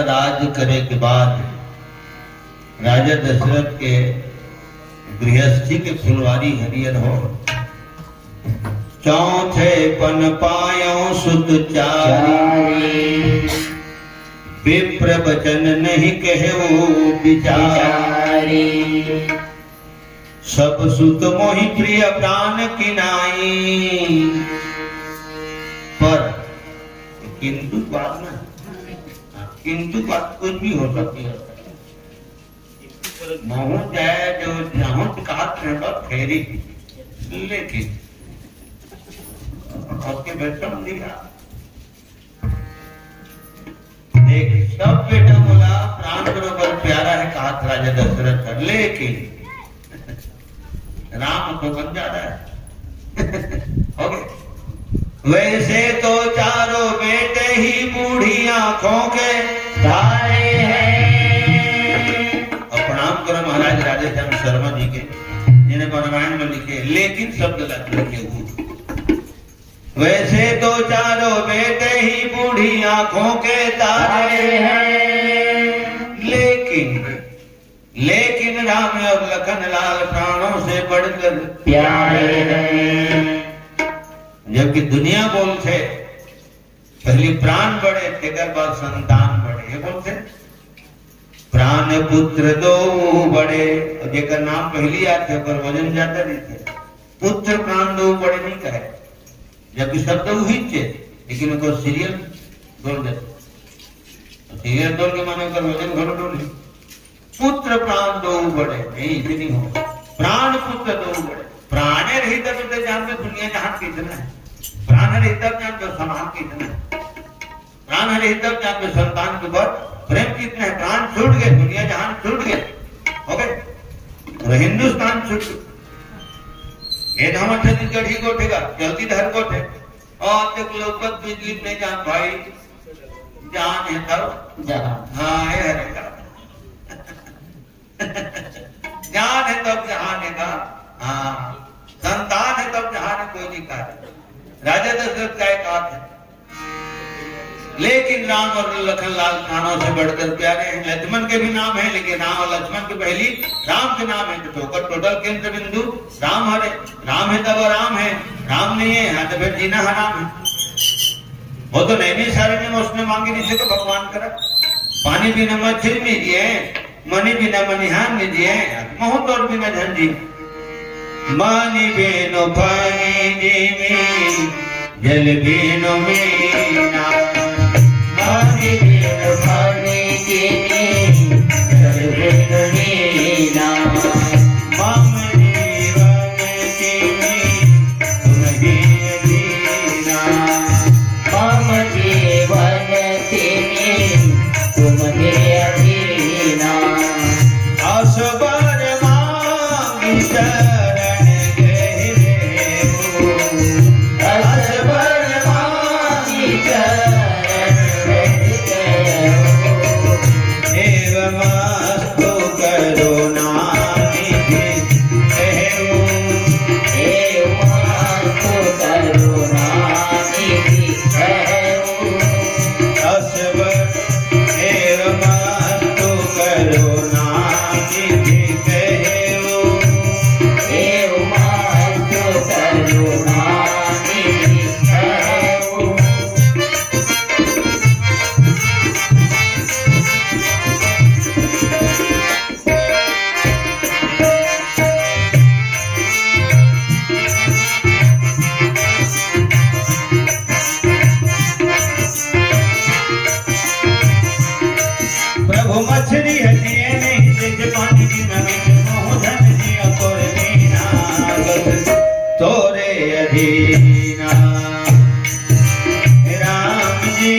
राज करे के बाद राजा दशरथ के गृहस्थी के फुलवारी हरियर हो। चौथे पन पायो सुत चारी, विप्र वचन नहीं कहु बिचारी। सब सुत मोहि प्रिय प्राण किनाई, पर किंतु बात ना, किंतु बात कुछ भी हो सकती है। मोह जाए जो जहाँ कहा फेरी, लेकिन आपके बेटा दिया देख सब बेटा बोला प्राण बरोबर प्यारा है कहा राजा दशरथ का, लेकिन राम तो बन जा रहा है। हो गए वैसे तो चारों बेटे ही बूढ़ी आंखों के तारे हैं। और प्रणाम करो महाराज राधेश्याम शर्मा जी के, जिन्हें रामायण में लिखे लेकिन शब्द गलत लिखे हुए। वैसे तो चारों बेटे ही बूढ़ी आंखों के तारे हैं, लेकिन राम और लखन लाल प्राणों से बढ़कर प्यारे हैं। जबकि दुनिया बोलते पहले प्राण बड़े तेकर बाद संतान बड़े, ये बोलते प्राण पुत्र दो बड़े, जेकर नाम पहली आते पर वजन ज्यादा नहीं थे। पुत्र प्राण दो बड़े नहीं कहे, जबकि शब्द वही थे, लेकिन उनको सीरियल बोल देते। सीरियल बोल के माने कर वजन घटो दो नहीं। पुत्र प्राण दो बड़े नहीं, इसे नहीं हो। प्राण पुत्र दो बड़े, प्राणे रहित तो जानते दुनिया जहां कितना है। प्राण रहित जानते समान कितना है। प्राण रहित जानते संतान के ऊपर प्रेम कितना है। प्राण छूट गए, दुनिया जहां छूट गए, हो गए और हिंदुस्तान छूट गए। ये हम छत्तीसगढ़ ही कोठेगा, जल्दी धर कोठे और तक लोग बिजली में जान भाई जान है तब जहां। हाँ ये है जान है तब जहान है का। हाँ संतान है तब जहान है, कोई नहीं कहा। राजा दशरथ का एक हाथ है, लेकिन राम और लखन लाल प्राणों से बढ़कर प्यारे हैं। लक्ष्मण के भी नाम है, लेकिन राम और लक्ष्मण के पहली राम के नाम है। तो टोटल केंद्र बिंदु राम हरे, राम है तब राम है, राम नहीं है तो फिर जीना हराम है। वो तो नहीं भी सारे ने उसने मांगे नहीं तो भगवान करा। पानी बिना मछली नहीं दिए, मनी बिना मनिहान नहीं दिए, बहुत और बिना झंझी। मानी बेनो पानी जी जल बिनो मीना, मानी बिनो पानी जी जल बिनो मीना। मम जीवन की तुम ही दीना, मम जीवन की तुम ही दीना। असबर मांगी शरण गए हो, असबर मांगी शरण गए हो। एवमस्तु करुणानिधि कहो, एवमस्तु करुणानिधि कहो। असबर एवमस्तु करुणानिधि कहो, एवमस्तु करुणानिधि कहो। प्रभु मछली हटिए नहीं जैसे पानी की नमी, मोहन जी अतोर दीना बस तोरे अधीना। राम जी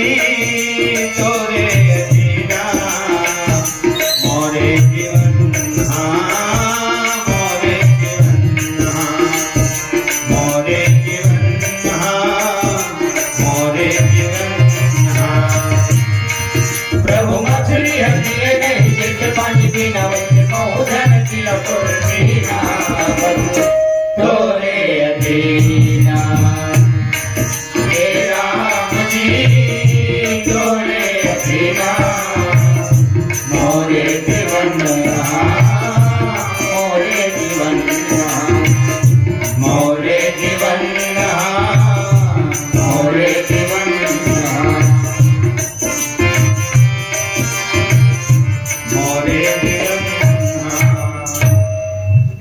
तोरे अधीना, मोरे जीवन हाँ, मोरे जीवन हाँ, मोरे जीवन हाँ, मोरे जीवन हाँ। प्रभु मछली हटिए नहीं जैसे पानी पीना, वैसे मोहन जी अतोर दीना बस तोरे अधीना।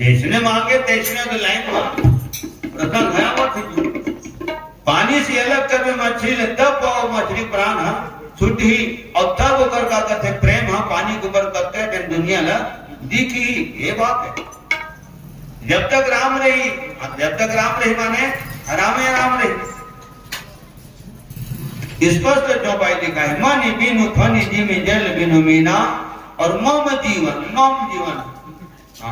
जिसने मांगे तेसने तो लाइन प्रसन्न भयावह थी। पानी से अलग कर में मछली ने तब पाओ मछली प्राण हा छुट्टी और तब ऊपर का कहते प्रेम हा पानी के ऊपर करते दुनिया ला दिखी। ये बात है जब तक राम रही माने रामे राम रही। स्पष्ट चौपाई लिखा है मन बिनु फनी जिमी जल बिनु मीना और मम जीवन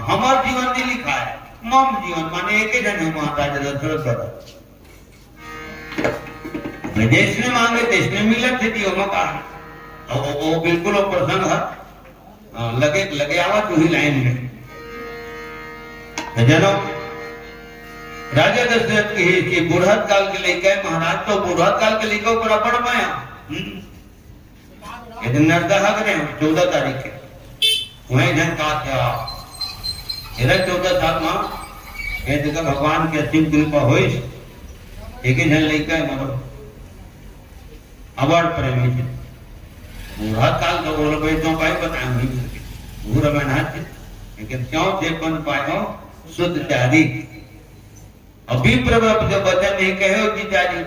हमार जीवन नहीं लिखा है मम जीवन माने एक ही जन है महाराज दशरथ। देश ने मांगे देश ने मिलत थी दियो मका वो बिल्कुल वो प्रसंग है लगे आवा तू ही लाइन में जनो राजा दशरथ की बुढ़त काल के लेके महाराज तो बुढ़त काल के लेके ऊपर अपड़ माया ये दिन नरदहा करे 14 तारीख के वहीं जन का था 14 साल में ये जगह भगवान के असीम कृपा हुई एक ही जन लेके मरो अवार्ड प्रेमी थे बुढ़त काल तो बोलो भाई तो भाई बताएं बुरा में नाच लेकिन क्यों थे बन पाए शुद्ध चारी अभी प्रभु जब वचन नहीं कहे जी चारी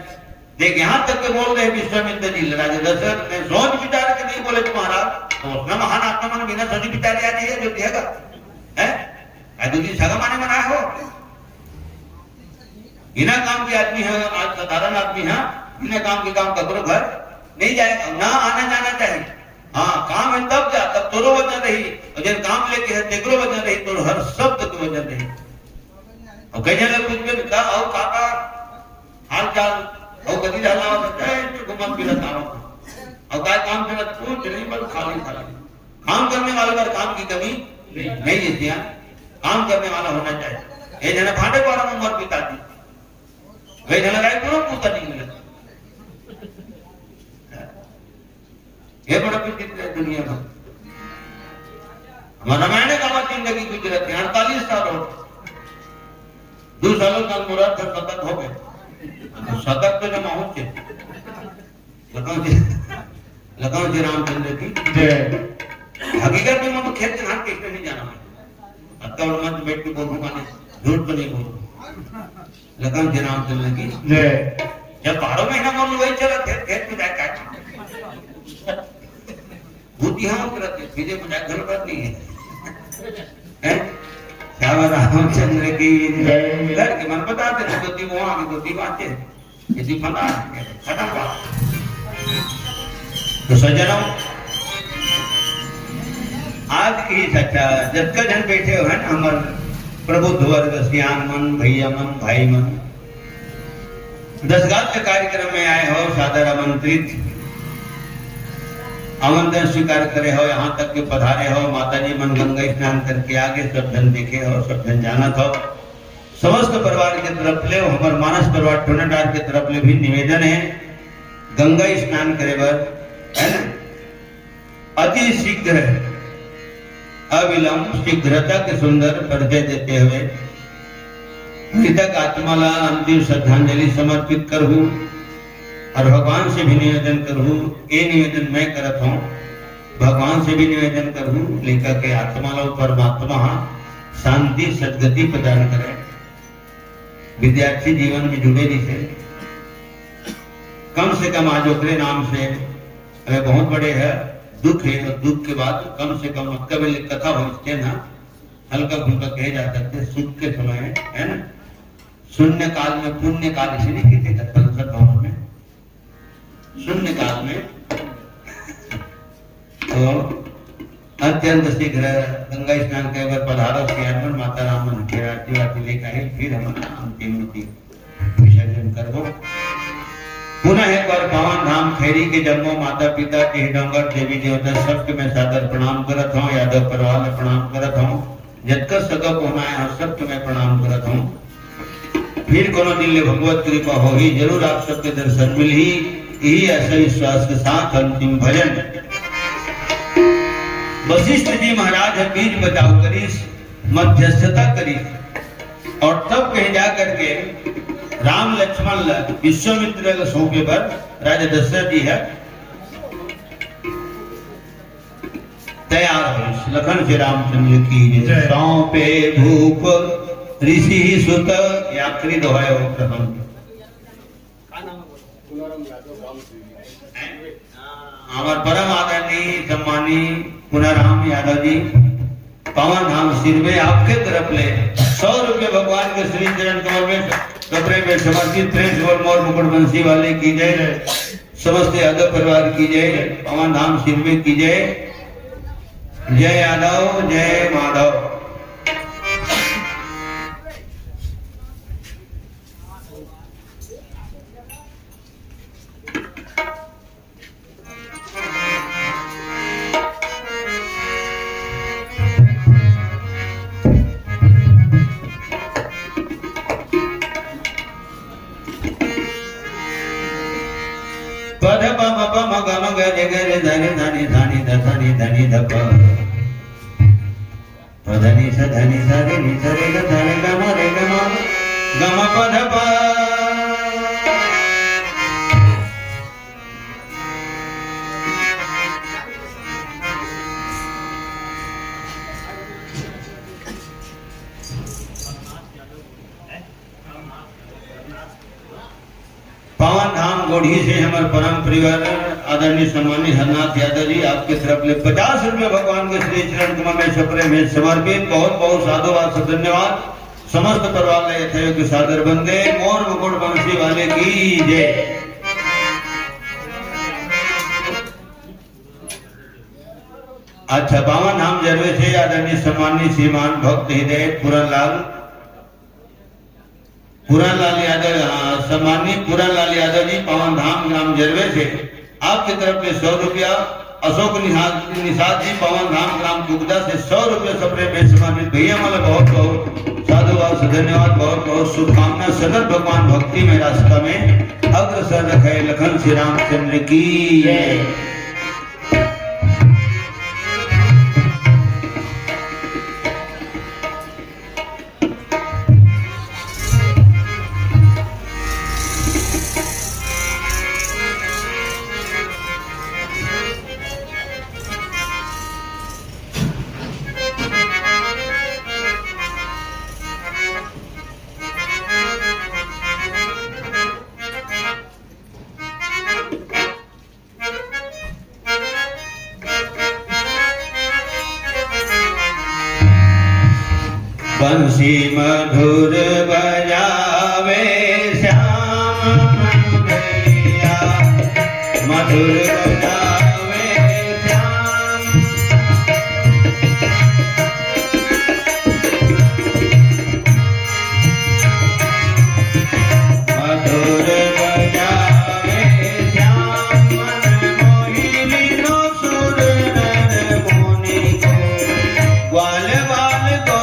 देख यहाँ तक के बोल रहे विश्वामित्र जी राजा दशरथ ने सोच विचार के नहीं बोले तुम्हारा तो उसने महान आत्मा मन बिना सोच विचार आ जाइए जो दिएगा है जी सगा माने मनाए हो बिना काम के आदमी है आज साधारण आदमी है बिना काम के काम करो घर नहीं जाएगा ना आना जाना चाहिए। हाँ काम है तब जा तब तोरो वजन रही और जब काम लेके है तेरो वजन रही तो हर शब्द के वजन रही और कई जगह कुछ भी का और काका हाल चाल और गति डाला हो सकता है तो घुमन फिरत आओ और काय काम से मत पूछ नहीं बस खाली काम करने वाले पर काम की कमी नहीं है यहाँ काम करने वाला होना चाहिए। ये जना फाटे पारा में मर पिताजी वे जना राय करो पूछता नहीं मिले ये बड़ा विचित्र है दुनिया में। हमारा मैंने कहा जिंदगी गुजरत है 48 साल हो 2 सालों का मुराद फिर सतत हो गए सतत तो जमा हो के लगाओ जी रामचंद्र की हकीकत में मैं खेत के हाथ किसने नहीं जाना अक्का और मत बैठ के बोलूंगा नहीं झूठ तो नहीं बोलूं लगाओ जी रामचंद्र की जब 12 महीना बोलूं वही चला खेत में जाए काट बुद्धि हम करते सीधे मुझे घर पर नहीं है श्याम रामचंद्र की घर के मन बताते थे दो दी वहां की 2 बातें यदि फला खत्म बात तो सज्जनों आज की सच्चा जब का जन बैठे हो है ना हमार प्रबुद्ध वर्ग सियान मन भैया मन भाई मन 10 गात के कार्यक्रम में आए हो सादर आमंत्रित आमंत्रण स्वीकार करे हो यहाँ तक के पधारे हो माताजी मन गंगा स्नान करके आगे सब जन देखे हो सब जन जाना था समस्त परिवार के तरफ ले हमारे मानस परिवार टोनाडार के तरफ ले भी निवेदन है गंगा स्नान करे बर है ना अति शीघ्र अविलंब शीघ्रता के सुंदर परिचय देते हुए मृतक आत्मा ला अंतिम श्रद्धांजलि समर्पित करूं और भगवान से भी निवेदन करूं ये निवेदन मैं करत हूं भगवान से भी निवेदन करूं लेकर के आत्मा लो परमात्मा शांति सद्गति प्रदान करे विद्यार्थी जीवन में जुड़े जिसे कम से कम आज ओकरे नाम से बहुत बड़े है दुख है और दुख के बाद कम से कम कभी कथा होते ना हल्का फुल्का कहे जा सकते सुख के समय है ना शून्य काल में पुण्य काल इसे नहीं कहते संसद भवन में शून्य काल में तो अत्यंत शीघ्र गंगा स्नान के बाद पधारो श्री माता राम की आरती वारती लेकर आई फिर हम अंतिम विसर्जन करबो पुनः एक बार पावन धाम खैरी के जम्मो माता पिता के डोंगर देवी देवता सबके मैं सादर प्रणाम करत हूँ यादव परिवार में प्रणाम करत हूँ जतकर सगप होना है सबके मैं प्रणाम करत हूँ फिर कोनो दिन ले भगवत कृपा होगी जरूर आप सबके दर्शन मिली यही ऐसा विश्वास के साथ अंतिम भजन वशिष्ठ जी महाराज बीज बचाव करीस मध्यस्थता करी और तब कहीं जा करके राम लक्ष्मण विश्वामित्र सौंपे पर राजा दशरथ जी है तैयार हो लखन से रामचंद्र की सौंपे भूप ऋषि सुत यात्री दोहाय हो प्रथम हमारे परम आदरणीय सम्मानी पुनराम यादव जी पवन धाम सिरवे आपके तरफ ले 100 रुपये भगवान के श्री चरण कमल में कपड़े में समर्पित प्रेम मोर मुकुट बंसी वाले की जय समस्त यादव परिवार की जय पवन धाम सिरवे की जय जय यादव जय माधव पद पम पम गम ग ग धनि धनि धनि धनि धनि धप पधनि स धनि स रे नि स रे ग धनि गम गम पद प पवन धाम गोढ़ी से हमारे परम परिवार आदरणीय सम्मानित हरनाथ यादव जी आपके तरफ ले 50 रुपये भगवान के श्री चरण कमल में सपरे में समर्पित बहुत बहुत साधुवाद से धन्यवाद समस्त परिवार ने यथायोग्य के सादर बंदे मोर मुकुट बंसी वाले की जय। अच्छा पावन धाम जरवे से आदरणीय सम्मानित श्रीमान भक्त हृदय पूरनलाल यादव सम्मानित पूरनलाल यादव जी पवन धाम ग्राम जरवे से आपकी तरफ से 100 रुपया अशोक निषाद जी पवन धाम ग्राम कुगदा से 100 रुपये सपरे में सम्मानित भैया मला बहुत बहुत साधुवाद से धन्यवाद बहुत बहुत शुभकामना सदर भगवान भक्ति में रास्ता में अग्रसर रखे लखन श्री रामचंद्र की जय। बंसी मधुर बजावे श्याम मुरलिया मधुर बजावे श्याम मधुर बजावे श्याम मन मोहिनी नो सुर नर मुनि को ग्वाल बाल को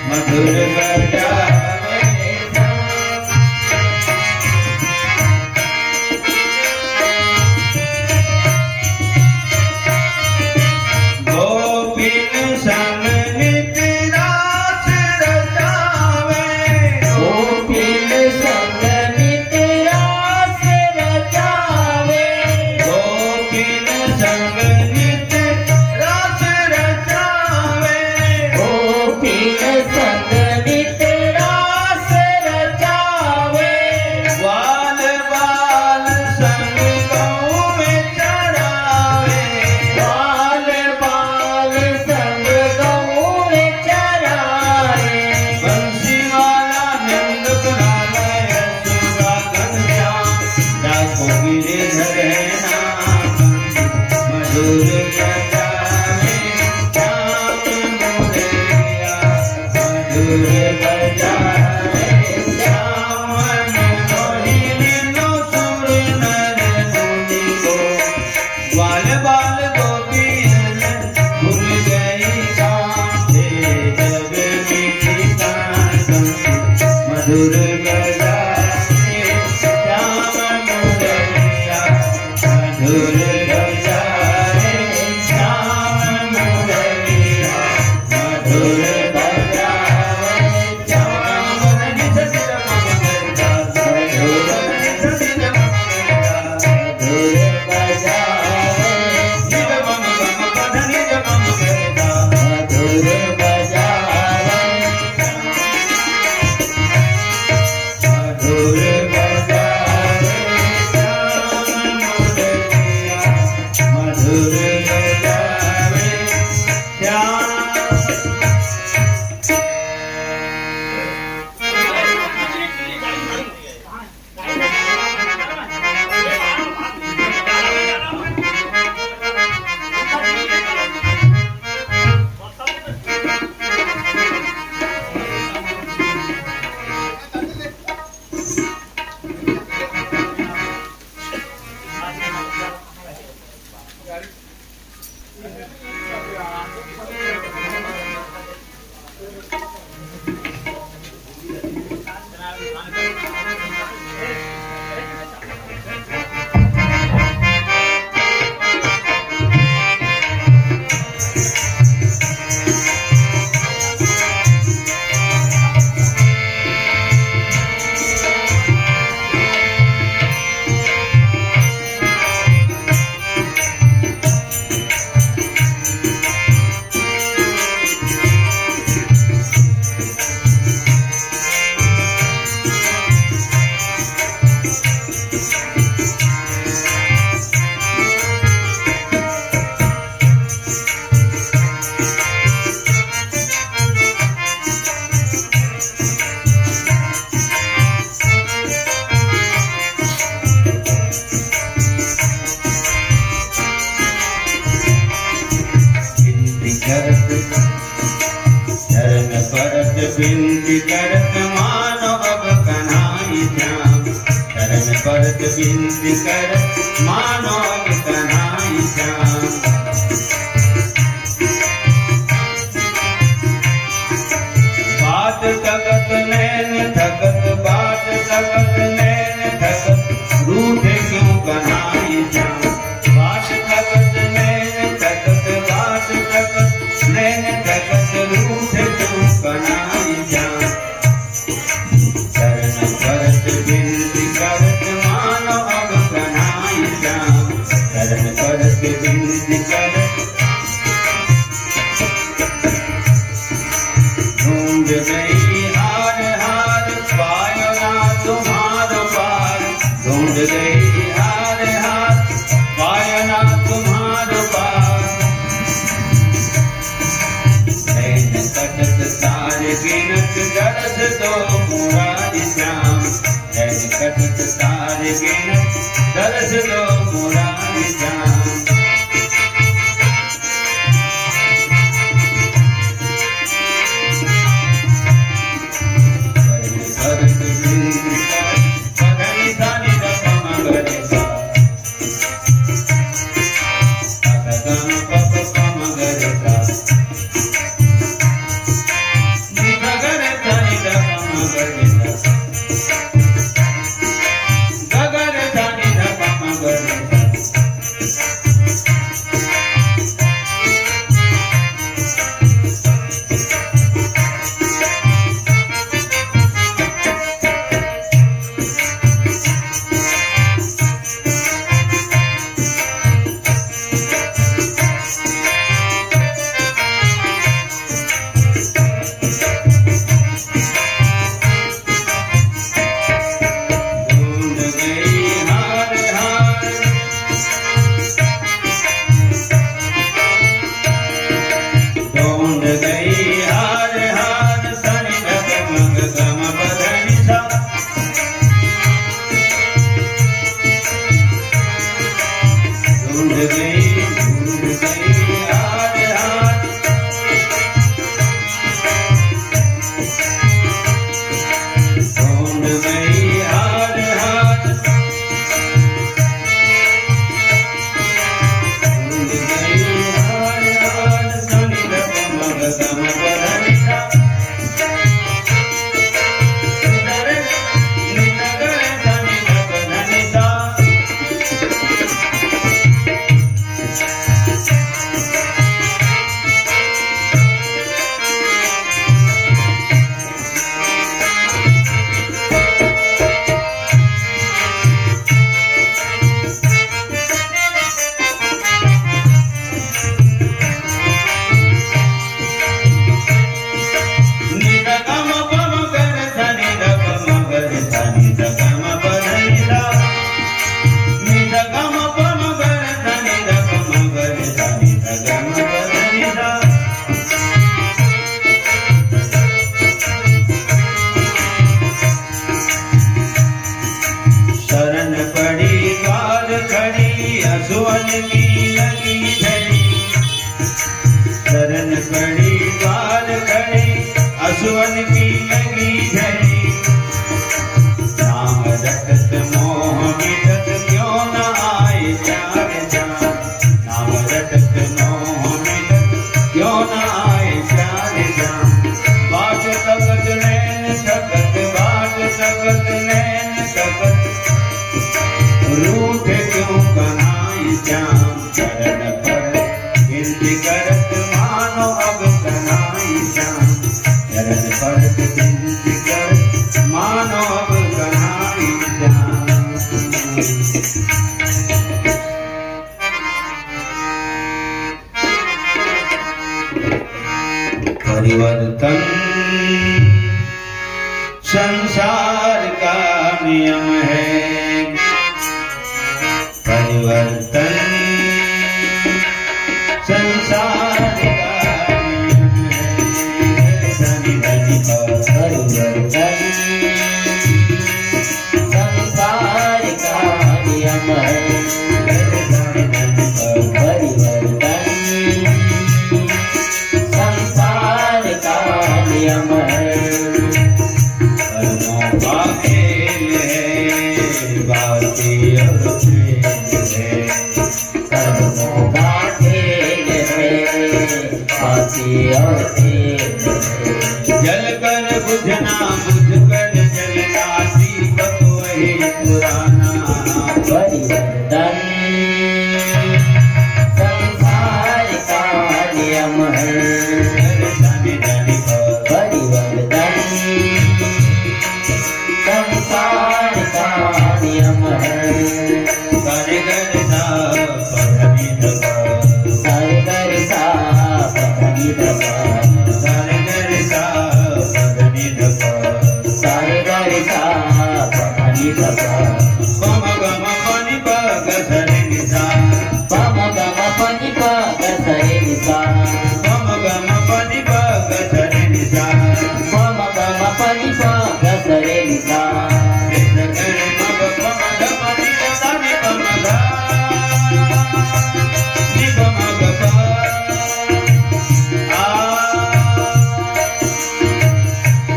मधुर मधुर बजावे श्याम मोहिनी नो सुर नर मुनि को ग्वाल बाल गोपी भूल गई गाथे जब मीठी कांतों मधुर बजावे श्याम मुरलिया मधुर बजावे श्याम मुरलिया मधुर बजावे श्याम निज सिर मगरदा मधुर निज सिर मगरदा मधुर बजावे निज मम गम पध निज मम गरदा मधुर बजावे मधुर बजावे श्याम मुरलिया मधुर बजावे श्याम बिनती करत मानो अब कन्हाई श्याम शरण परत बिनती करत मानो अब कन्हाई श्याम बात तकत नैन थकत बात तकत नैन थकत रूठे क्यों कन्हाई श्याम बात तकत नैन थकत बात तकत नैन थकत रूठे क्यों कन्हाई श्याम शरण परत बिनती करत मानो अब कन्हाई श्याम शरण परत बिनती करत ढूंढ गई हार हार पायो ना तुम्हारो पार ढूंढ गई हार हार पायो ना तुम्हारो पार नैन कटत तार गिनत दर्द दो मुरारी श्याम नैन कटत तार गिनत दर्द दो मुरारी श्याम भरत बिंदी पधनि धनि रकम गरेसा अगम पप कम गरेसा निगगर धनि रकम गरेसा पशुअन की लगी झड़ी, नाम रटत मोह मिटत क्यों न आए चार चांद, नाम रटत मोह मिटत क्यों न आए चार चांद। बाट तकत नैन तकत, बाट तकत नैन तकत, रूठ क्यों कन्हाई चांद, चरण पर गिनती करत मानो अब कन्हाई चांद, चरण पर गिनती करत मानो अब कन्हाई चांद। परिवर्तन संसार का नियम है, परिवर्तन संसार का नियम है, धनी धनी का परिवर्तन संसार का नियम है, धनी धनी का परिवर्तन संसार का नियम है। कर्मों का खेल है, बाकी और खेल है, कर्मों का खेल है, बाकी और खेल है। जल कर बुझना बुझकर जलना, दीपक वही पुराना, परिवर्तन संसार का नियम है, परिवर्तन संसार का नियम है। सारे घर सा पधनी दबा, सारे घर सा पधनी दबा, सारे घर सा पधनी दबा, सारे घर सा पधनी दबा। पम गम पनि प गसरे निसा, पम गम पनि प गसरे निसा, पम गम पनि प गसरे निसा, पम गम पनि प गसरे निसा।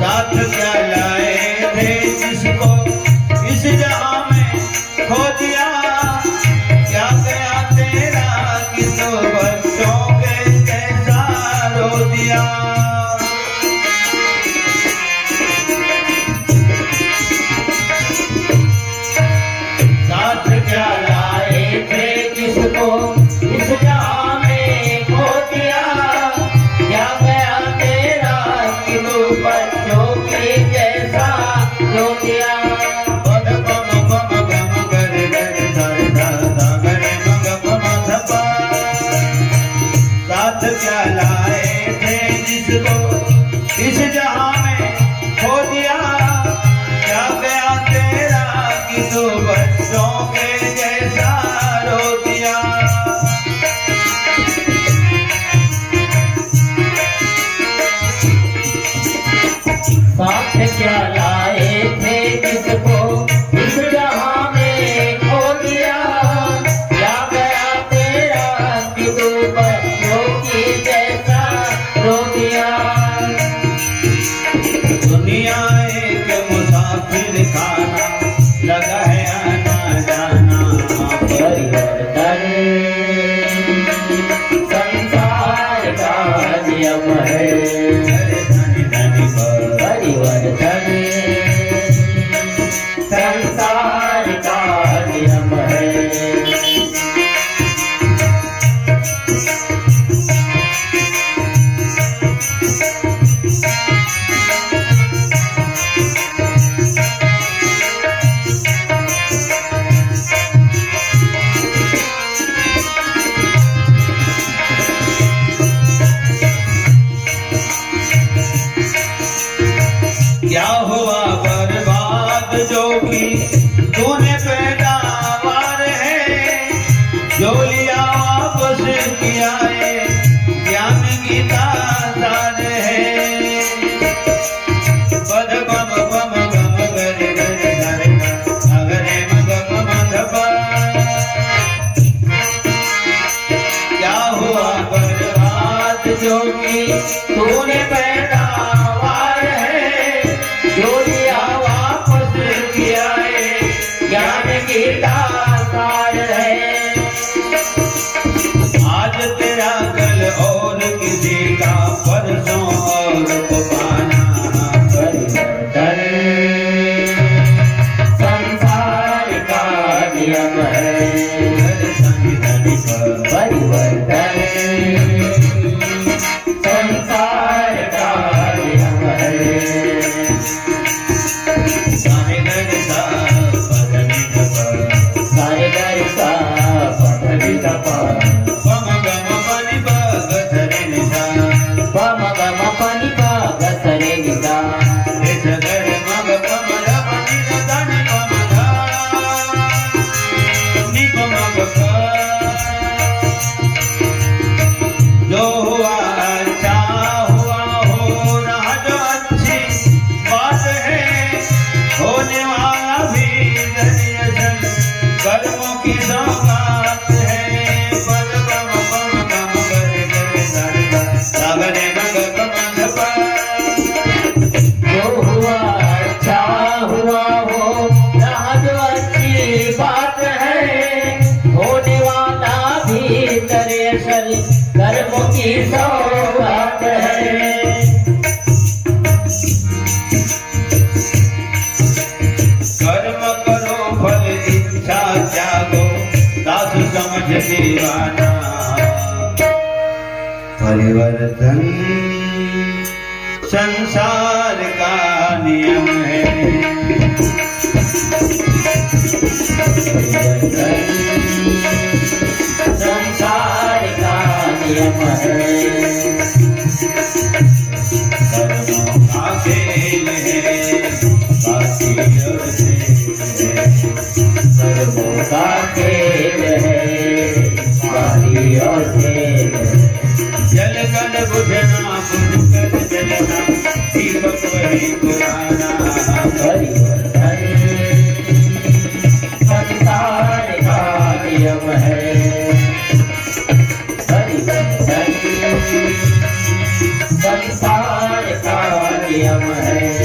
साथ क्या लाए थे जिसको इस जहां में खो दिया, क्या गया तेरा कि तो बच्चों के कैसा रो दिया। साथ क्या लाए थे जिसको इस जहां में खो दिया, क्या गया तेरा कि तू बच्चों के जैसा रो दिया। पद पम पम गम गर गर धर धर गर मग पम धपा। साथ क्या लाए थे जिसको इस जहां में खो दिया, क्या गया तेरा कि तू बच्चों के जैसा रो दिया। साथ क्या लाए थे जिसको इस जहां में खो दिया, क्या गया तेरा कि तू बच्चों की जैसा रो दिया। दुनिया एक मुसाफिर खाना, लगा है आना जाना, परिवर्तन संसार का नियम है, परिवर्तन संसार का नियम है। परिवर्तन संसार का नियम है। परिवर्तन संसार का नियम है। कर्मों का खेल है, बाकी और खेल है। कर्मों का खेल है, बाकी और खेल है। जल कल बुझना बुझ कर जलना, दीपक वही पुराना। परिवर्तन संसार का नियम है। परिवर्तन संसार का नियम है।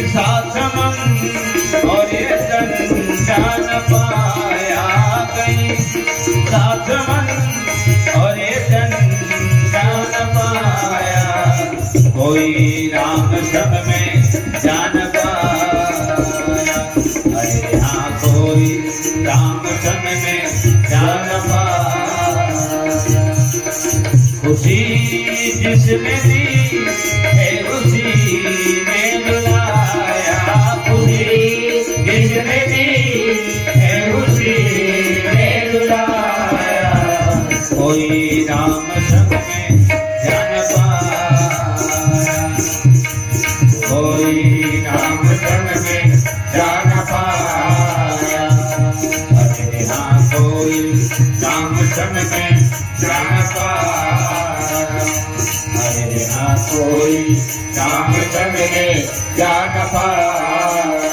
साथ मन और ये तन जान पाया, कहीं साथ मन और ये तन जान पाया। कोई राम सब में जान पाया। अरे हाँ, कोई राम सब में जान पाया। खुशी जिसमें दी है उसी में मिलाया। खुशी जिसमें दी है उसी में मिलाया। कोई राम संग में जान पाया। कोई राम संग में जान पाया। अरे हाँ, कोई राम संग में जान पाया। अरे हाँ, कोई राम संग में जान पाया।